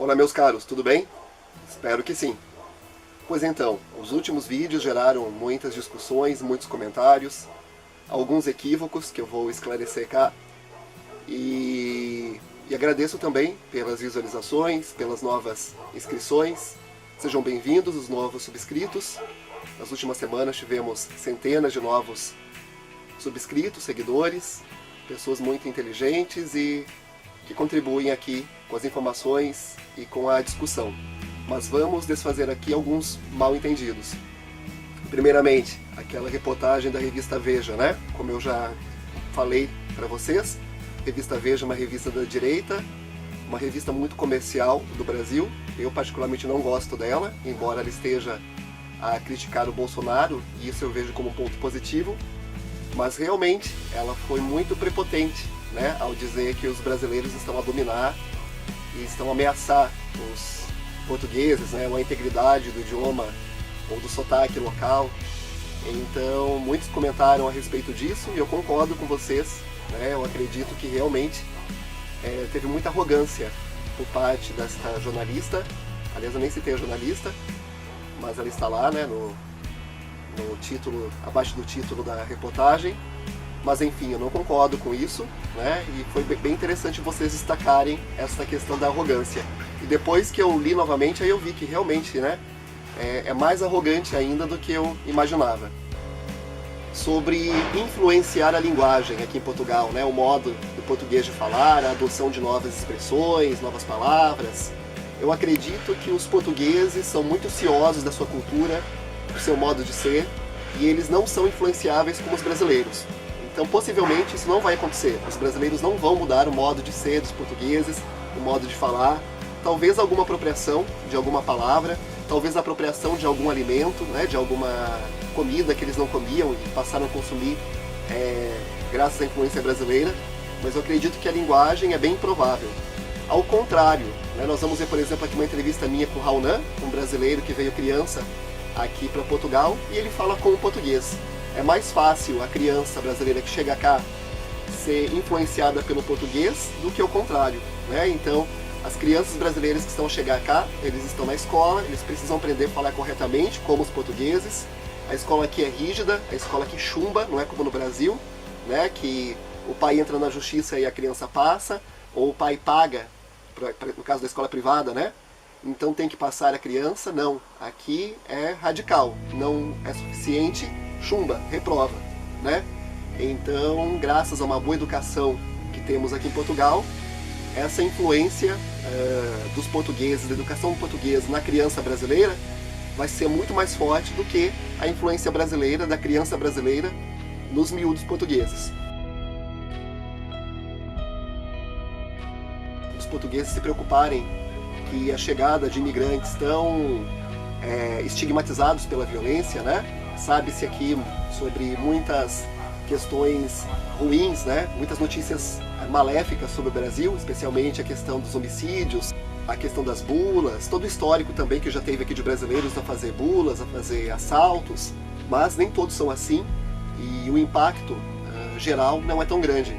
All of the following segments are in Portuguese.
Olá meus caros, tudo bem? Espero que sim. Pois então, os últimos vídeos geraram muitas discussões, muitos comentários, alguns equívocos que eu vou esclarecer cá. E agradeço também pelas visualizações, pelas novas inscrições. Sejam bem-vindos os novos subscritos. Nas últimas semanas tivemos centenas de novos subscritos, seguidores, pessoas muito inteligentes e que contribuem aqui com as informações e com a discussão. Mas vamos desfazer aqui alguns mal-entendidos. Primeiramente, aquela reportagem da revista Veja, né? Como eu já falei para vocês, a revista Veja é uma revista da direita, uma revista muito comercial do Brasil. Eu particularmente não gosto dela, embora ela esteja a criticar o Bolsonaro, e isso eu vejo como um ponto positivo. Mas realmente ela foi muito prepotente, né, ao dizer que os brasileiros estão a dominar e estão a ameaçar os portugueses, né, ou a integridade do idioma ou do sotaque local. Então muitos comentaram a respeito disso e eu concordo com vocês, né, eu acredito que realmente teve muita arrogância por parte desta jornalista. Aliás, eu nem citei a jornalista, mas ela está lá, né, no título, abaixo do título da reportagem. Mas enfim, eu não concordo com isso, né? E foi bem interessante vocês destacarem essa questão da arrogância. E depois que eu li novamente, aí eu vi que realmente, né, é mais arrogante ainda do que eu imaginava. Sobre influenciar a linguagem aqui em Portugal, né? O modo do português de falar, a adoção de novas expressões, novas palavras. Eu acredito que os portugueses são muito ciosos da sua cultura, do seu modo de ser, e eles não são influenciáveis como os brasileiros. Então, possivelmente, isso não vai acontecer. Os brasileiros não vão mudar o modo de ser dos portugueses, o modo de falar. Talvez alguma apropriação de alguma palavra, talvez a apropriação de algum alimento, né, de alguma comida que eles não comiam e passaram a consumir graças à influência brasileira. Mas eu acredito que a linguagem é bem improvável. Ao contrário, né, nós vamos ver, por exemplo, aqui uma entrevista minha com o Raunan, um brasileiro que veio criança aqui para Portugal, e ele fala como português. É mais fácil a criança brasileira que chega cá ser influenciada pelo português do que o contrário, né? Então, as crianças brasileiras que estão a chegar cá, eles estão na escola, eles precisam aprender a falar corretamente, como os portugueses. A escola aqui é rígida, a escola aqui chumba, não é como no Brasil, né? Que o pai entra na justiça e a criança passa, ou o pai paga, no caso da escola privada, né? Então tem que passar a criança. Não, aqui é radical, não é suficiente, chumba, reprova, né? Então, graças a uma boa educação que temos aqui em Portugal, essa influência dos portugueses, da educação portuguesa na criança brasileira, vai ser muito mais forte do que a influência brasileira, da criança brasileira, nos miúdos portugueses. Os portugueses se preocuparem que a chegada de imigrantes tão estigmatizados pela violência, né? Sabe-se aqui sobre muitas questões ruins, né? Muitas notícias maléficas sobre o Brasil, especialmente a questão dos homicídios, a questão das bulas, todo o histórico também que já teve aqui de brasileiros a fazer bulas, a fazer assaltos, mas nem todos são assim e o impacto geral não é tão grande.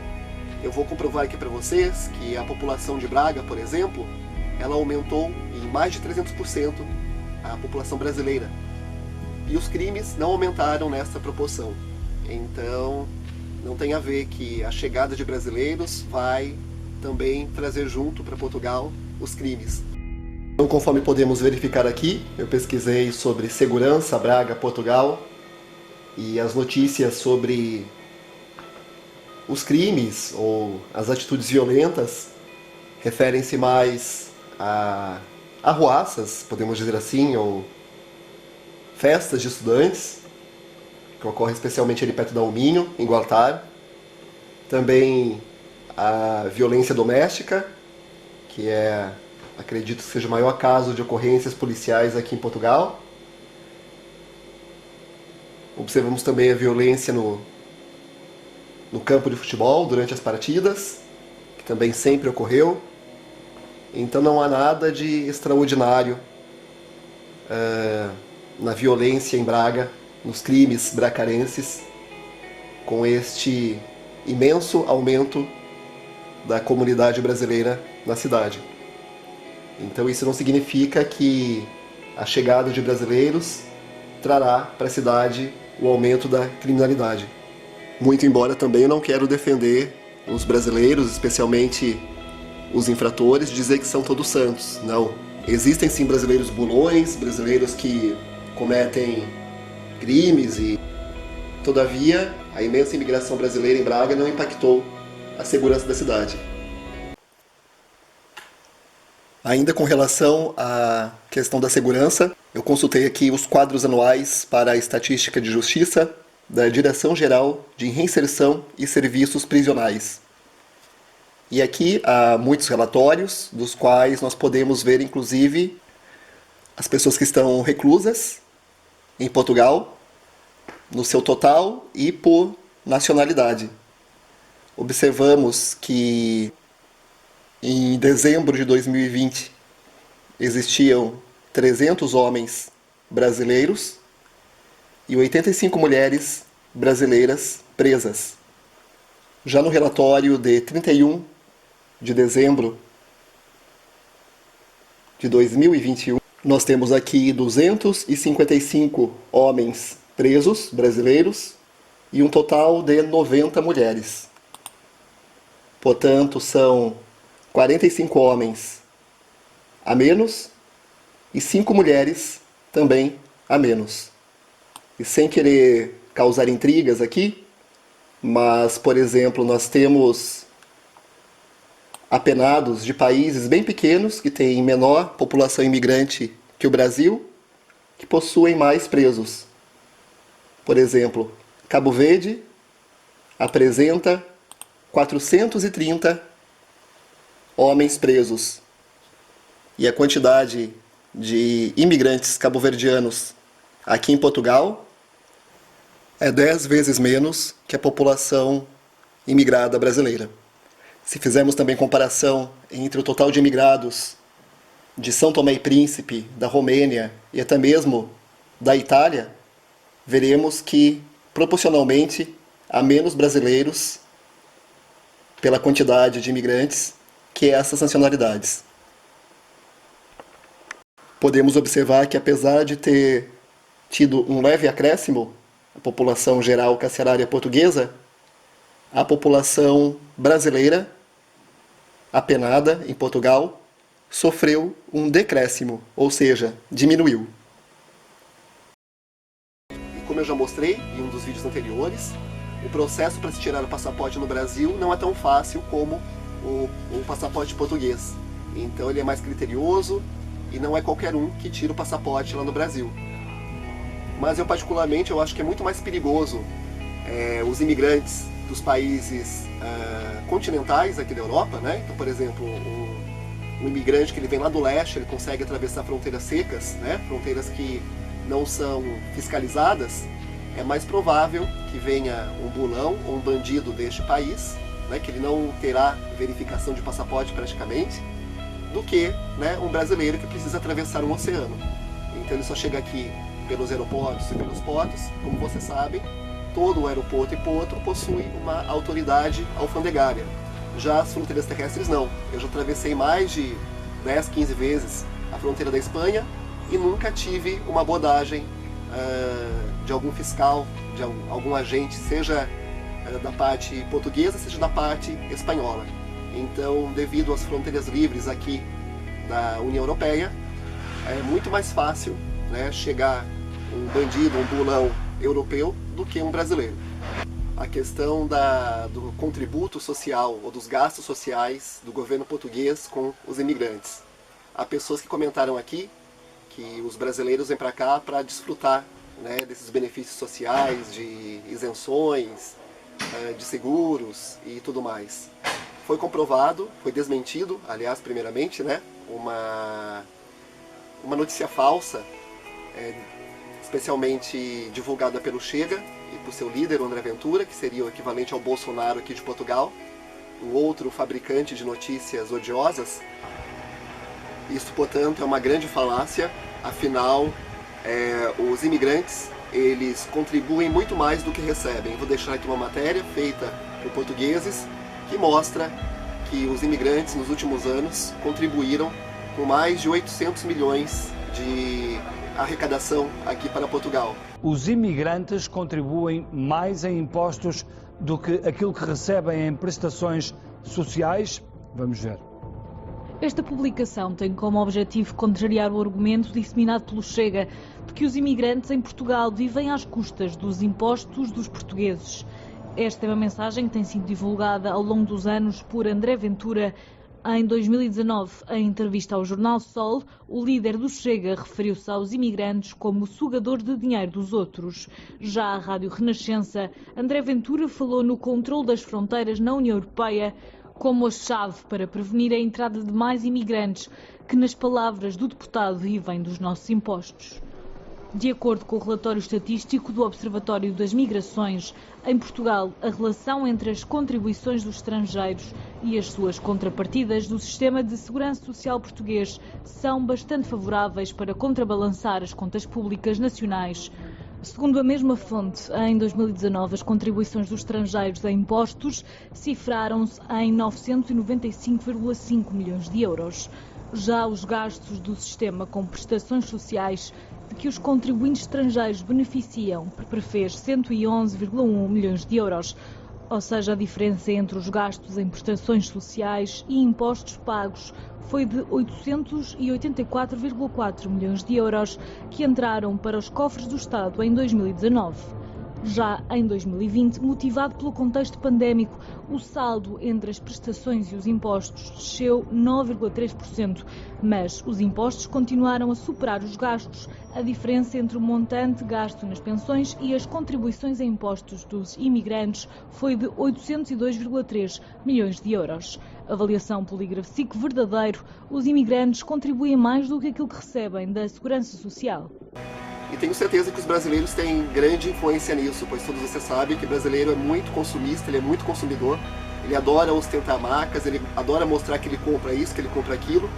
Eu vou comprovar aqui para vocês que a população de Braga, por exemplo, ela aumentou em mais de 300% a população brasileira. E os crimes não aumentaram nessa proporção. Então, não tem a ver que a chegada de brasileiros vai também trazer junto para Portugal os crimes. Então, conforme podemos verificar aqui, eu pesquisei sobre segurança, Braga, Portugal, e as notícias sobre os crimes ou as atitudes violentas referem-se mais a arruaças, podemos dizer assim, ou festas de estudantes, que ocorre especialmente ali perto da Alminho, em Guartar. Também a violência doméstica, que acredito que seja o maior caso de ocorrências policiais aqui em Portugal. Observamos também a violência no campo de futebol, durante as partidas, que também sempre ocorreu. Então não há nada de extraordinário na violência em Braga, nos crimes bracarenses, com este imenso aumento da comunidade brasileira na cidade. Então isso não significa que a chegada de brasileiros trará para a cidade o aumento da criminalidade. Muito embora também eu não quero defender os brasileiros, especialmente os infratores, dizer que são todos santos. Não. Existem sim brasileiros bulões, brasileiros que cometem crimes e, todavia, a imensa imigração brasileira em Braga não impactou a segurança da cidade. Ainda com relação à questão da segurança, eu consultei aqui os quadros anuais para a Estatística de Justiça da Direção-Geral de Reinserção e Serviços Prisionais. E aqui há muitos relatórios, dos quais nós podemos ver, inclusive, as pessoas que estão reclusas em Portugal, no seu total e por nacionalidade. Observamos que em dezembro de 2020 existiam 300 homens brasileiros e 85 mulheres brasileiras presas. Já no relatório de 31 de dezembro de 2021, nós temos aqui 255 homens presos brasileiros e um total de 90 mulheres. Portanto, são 45 homens a menos e 5 mulheres também a menos. E sem querer causar intrigas aqui, mas, por exemplo, nós temos apenados de países bem pequenos, que têm menor população imigrante que o Brasil, que possuem mais presos. Por exemplo, Cabo Verde apresenta 430 homens presos. E a quantidade de imigrantes cabo-verdianos aqui em Portugal é 10 vezes menos que a população imigrada brasileira. Se fizermos também comparação entre o total de imigrados de São Tomé e Príncipe, da Romênia e até mesmo da Itália, veremos que, proporcionalmente, há menos brasileiros pela quantidade de imigrantes que essas nacionalidades. Podemos observar que, apesar de ter tido um leve acréscimo a população geral carcerária portuguesa, a população brasileira apenada em Portugal sofreu um decréscimo, ou seja, diminuiu. E como eu já mostrei em um dos vídeos anteriores, o processo para se tirar o passaporte no Brasil não é tão fácil como o passaporte português. Então ele é mais criterioso e não é qualquer um que tira o passaporte lá no Brasil. Mas eu particularmente eu acho que é muito mais perigoso os imigrantes dos países continentais aqui da Europa, né? Então, por exemplo, um imigrante que ele vem lá do leste, ele consegue atravessar fronteiras secas, né? Fronteiras que não são fiscalizadas, é mais provável que venha um bulão ou um bandido deste país, né, que ele não terá verificação de passaporte praticamente, do que, né, um brasileiro que precisa atravessar um oceano. Então ele só chega aqui pelos aeroportos e pelos portos. Como vocês sabem, todo o aeroporto e porto possui uma autoridade alfandegária. Já as fronteiras terrestres não. Eu já atravessei mais de 10, 15 vezes a fronteira da Espanha e nunca tive uma abordagem de algum fiscal, de algum agente, seja da parte portuguesa, seja da parte espanhola. Então, devido às fronteiras livres aqui da União Europeia, é muito mais fácil, né, chegar um bandido, um bulão europeu do que um brasileiro. A questão do contributo social ou dos gastos sociais do governo português com os imigrantes. Há pessoas que comentaram aqui que os brasileiros vêm para cá para desfrutar, né, desses benefícios sociais, de isenções, de seguros e tudo mais. Foi comprovado, foi desmentido, aliás, primeiramente, né, uma notícia falsa, especialmente divulgada pelo Chega e por seu líder, o André Ventura, que seria o equivalente ao Bolsonaro aqui de Portugal, um outro fabricante de notícias odiosas. Isso, portanto, é uma grande falácia, afinal, os imigrantes, eles contribuem muito mais do que recebem. Vou deixar aqui uma matéria feita por portugueses que mostra que os imigrantes, nos últimos anos, contribuíram com mais de 800 milhões de arrecadação aqui para Portugal. Os imigrantes contribuem mais em impostos do que aquilo que recebem em prestações sociais? Vamos ver. Esta publicação tem como objetivo contrariar o argumento disseminado pelo Chega de que os imigrantes em Portugal vivem às custas dos impostos dos portugueses. Esta é uma mensagem que tem sido divulgada ao longo dos anos por André Ventura. Em 2019, em entrevista ao jornal Sol, o líder do Chega referiu-se aos imigrantes como sugador de dinheiro dos outros. Já à Rádio Renascença, André Ventura falou no controle das fronteiras na União Europeia como a chave para prevenir a entrada de mais imigrantes, que, nas palavras do deputado, vivem dos nossos impostos. De acordo com o relatório estatístico do Observatório das Migrações, em Portugal, a relação entre as contribuições dos estrangeiros e as suas contrapartidas do sistema de segurança social português são bastante favoráveis para contrabalançar as contas públicas nacionais. Segundo a mesma fonte, em 2019 as contribuições dos estrangeiros a impostos cifraram-se em 995,5 milhões de euros. Já os gastos do sistema com prestações sociais de que os contribuintes estrangeiros beneficiam prefez 111,1 milhões de euros, ou seja, a diferença entre os gastos em prestações sociais e impostos pagos foi de 884,4 milhões de euros que entraram para os cofres do Estado em 2019. Já em 2020, motivado pelo contexto pandémico, o saldo entre as prestações e os impostos desceu 9,3%, mas os impostos continuaram a superar os gastos. A diferença entre o montante gasto nas pensões e as contribuições a impostos dos imigrantes foi de 802,3 milhões de euros. Avaliação Polígrafo SIC Verdadeiro, os imigrantes contribuem mais do que aquilo que recebem da Segurança Social. E tenho certeza que os brasileiros têm grande influência nisso, pois todos vocês sabem que o brasileiro é muito consumista, ele é muito consumidor, ele adora ostentar marcas, ele adora mostrar que ele compra isso, que ele compra aquilo.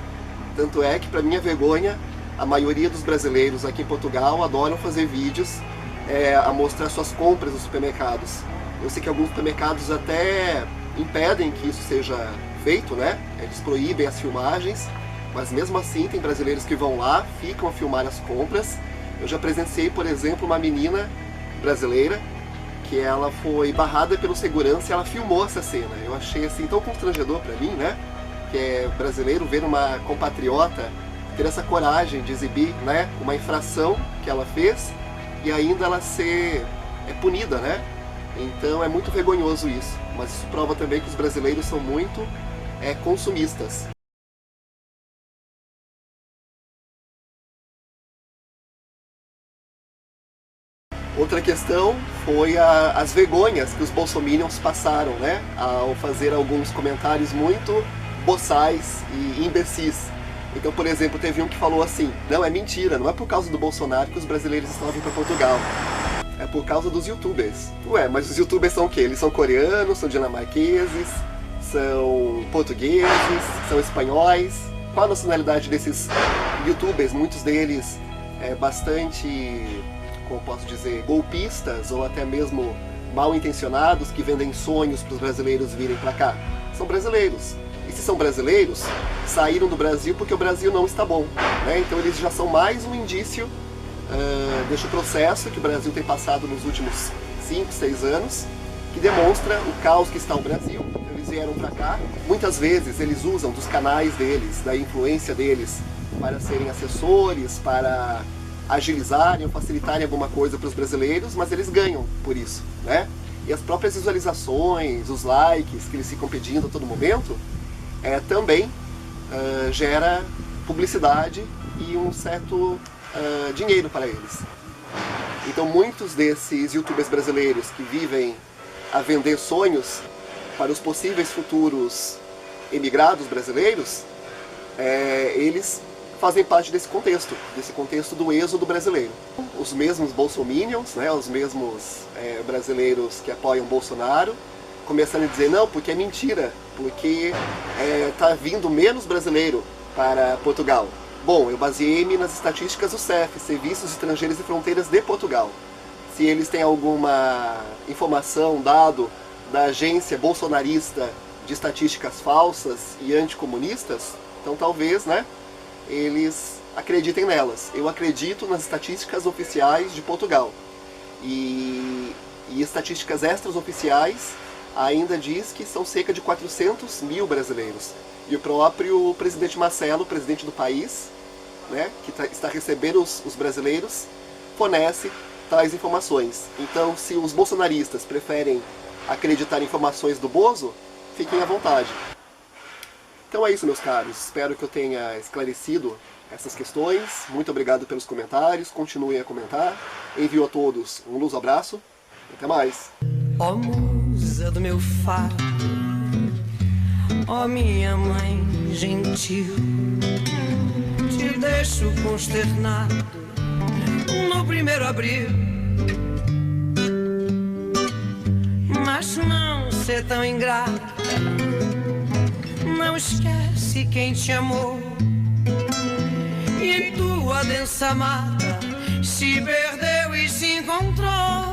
Tanto é que, para minha vergonha, a maioria dos brasileiros aqui em Portugal adoram fazer vídeos a mostrar suas compras nos supermercados. Eu sei que alguns supermercados até impedem que isso seja feito, né? Eles proíbem as filmagens, mas mesmo assim tem brasileiros que vão lá, ficam a filmar as compras. Eu já presenciei, por exemplo, uma menina brasileira que ela foi barrada pelo segurança e ela filmou essa cena. Eu achei assim tão constrangedor para mim, né? Que é brasileiro ver uma compatriota ter essa coragem de exibir, né, uma infração que ela fez e ainda ela ser punida, né? Então é muito vergonhoso isso. Mas isso prova também que os brasileiros são muito consumistas. Outra questão foi as vergonhas que os bolsominions passaram, né, ao fazer alguns comentários muito boçais e imbecis. Então, por exemplo, teve um que falou assim: não, é mentira, não é por causa do Bolsonaro que os brasileiros estão vindo para Portugal, é por causa dos youtubers. Ué, mas os youtubers são o quê? Eles são coreanos, são dinamarqueses, são portugueses, são espanhóis? Qual a nacionalidade desses youtubers? Muitos deles bastante, como posso dizer, golpistas ou até mesmo mal intencionados que vendem sonhos para os brasileiros virem para cá. São brasileiros. E se são brasileiros, saíram do Brasil porque o Brasil não está bom, né? Então eles já são mais um indício deste processo que o Brasil tem passado nos últimos 5, 6 anos, que demonstra o caos que está o Brasil. Então, eles vieram para cá, muitas vezes eles usam dos canais deles, da influência deles, para serem assessores, para agilizarem ou facilitarem alguma coisa para os brasileiros, mas eles ganham por isso, né? E as próprias visualizações, os likes que eles ficam pedindo a todo momento, também gera publicidade e um certo dinheiro para eles. Então muitos desses youtubers brasileiros que vivem a vender sonhos para os possíveis futuros emigrados brasileiros, eles fazem parte desse contexto do êxodo brasileiro. Os mesmos bolsominions, né, os mesmos brasileiros que apoiam Bolsonaro, começando a dizer não, porque é mentira, porque está vindo menos brasileiro para Portugal. Bom, eu baseei-me nas estatísticas do CEF, Serviços Estrangeiros e Fronteiras de Portugal. Se eles têm alguma informação, dado da agência bolsonarista de estatísticas falsas e anticomunistas, então talvez, né, eles acreditem nelas. Eu acredito nas estatísticas oficiais de Portugal. E estatísticas extraoficiais ainda diz que são cerca de 400 mil brasileiros. E o próprio presidente Marcelo, presidente do país, né, que está recebendo os brasileiros, fornece tais informações. Então, se os bolsonaristas preferem acreditar em informações do Bozo, fiquem à vontade. Então é isso, meus caros. Espero que eu tenha esclarecido essas questões. Muito obrigado pelos comentários. Continuem a comentar. Envio a todos um luz abraço. Até mais. Ó musa do meu fado, ó minha mãe gentil, te deixo consternado no primeiro abril. Mas não ser tão ingrata, não esquece quem te amou. E em tua densa mata se perdeu e se encontrou.